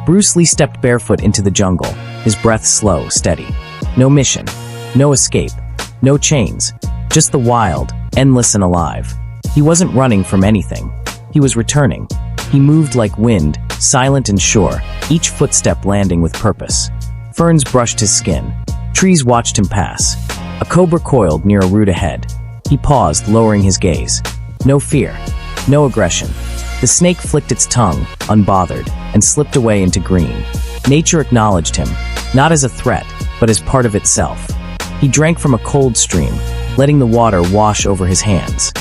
Bruce Lee stepped barefoot into the jungle, his breath slow, steady. No mission, no escape, no chains, just the wild, endless and alive. He wasn't running from anything. He was returning. He moved like wind, silent and sure, each footstep landing with purpose. Ferns brushed his skin. Trees watched him pass. A cobra coiled near a root ahead. He paused, lowering his gaze. No fear, no aggression. The snake flicked its tongue, unbothered, and slipped away into green. Nature acknowledged him, not as a threat, but as part of itself. He drank from a cold stream, letting the water wash over his hands.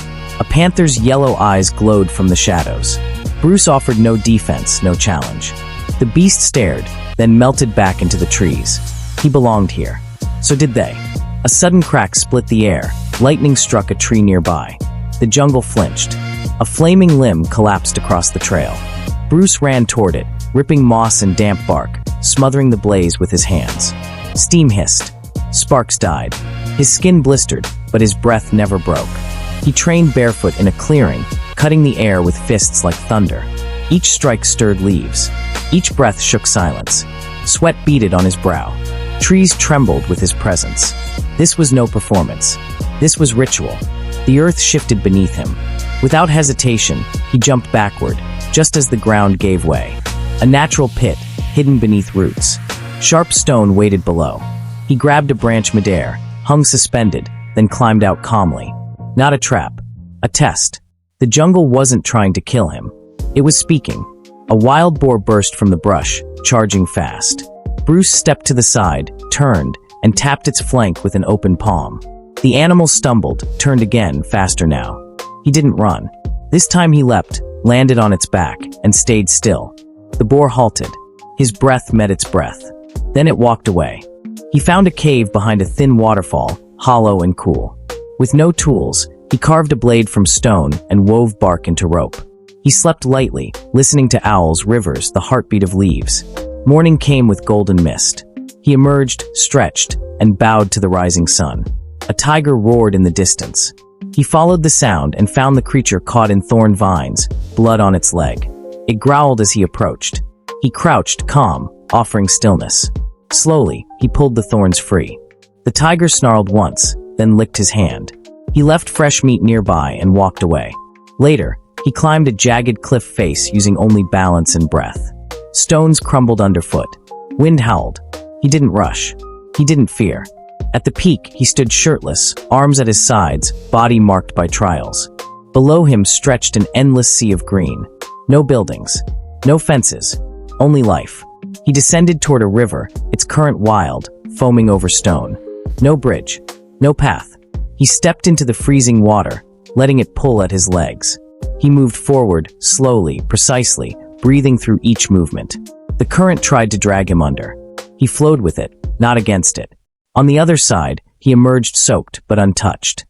A panther's yellow eyes glowed from the shadows. Bruce offered no defense, no challenge. The beast stared, then melted back into the trees. He belonged here. So did they. A sudden crack split the air. Lightning struck a tree nearby. The jungle flinched. A flaming limb collapsed across the trail. Bruce ran toward it, ripping moss and damp bark, smothering the blaze with his hands. Steam hissed. Sparks died. His skin blistered, but his breath never broke. He trained barefoot in a clearing, cutting the air with fists like thunder. Each strike stirred leaves. Each breath shook silence. Sweat beaded on his brow. Trees trembled with his presence. This was no performance. This was ritual. The earth shifted beneath him. Without hesitation, he jumped backward, just as the ground gave way. A natural pit, hidden beneath roots. Sharp stone waited below. He grabbed a branch midair, hung suspended, then climbed out calmly. Not a trap. A test. The jungle wasn't trying to kill him. It was speaking. A wild boar burst from the brush, charging fast. Bruce stepped to the side, turned, and tapped its flank with an open palm. The animal stumbled, turned again, faster now. He didn't run. This time he leapt, landed on its back, and stayed still. The boar halted. His breath met its breath. Then it walked away. He found a cave behind a thin waterfall, hollow and cool. With no tools, he carved a blade from stone and wove bark into rope. He slept lightly, listening to owls, rivers, the heartbeat of leaves. Morning came with golden mist. He emerged, stretched, and bowed to the rising sun. A tiger roared in the distance. He followed the sound and found the creature caught in thorn vines, blood on its leg. It growled as he approached. He crouched, calm, offering stillness. Slowly, he pulled the thorns free. The tiger snarled once, then licked his hand. He left fresh meat nearby and walked away. Later, he climbed a jagged cliff face using only balance and breath. Stones crumbled underfoot. Wind howled. He didn't rush. He didn't fear. At the peak, he stood shirtless, arms at his sides, body marked by trials. Below him stretched an endless sea of green. No buildings. No fences. Only life. He descended toward a river, its current wild, foaming over stone. No bridge. No path. He stepped into the freezing water, letting it pull at his legs. He moved forward, slowly, precisely, breathing through each movement. The current tried to drag him under. He flowed with it, not against it. On the other side, he emerged soaked but untouched.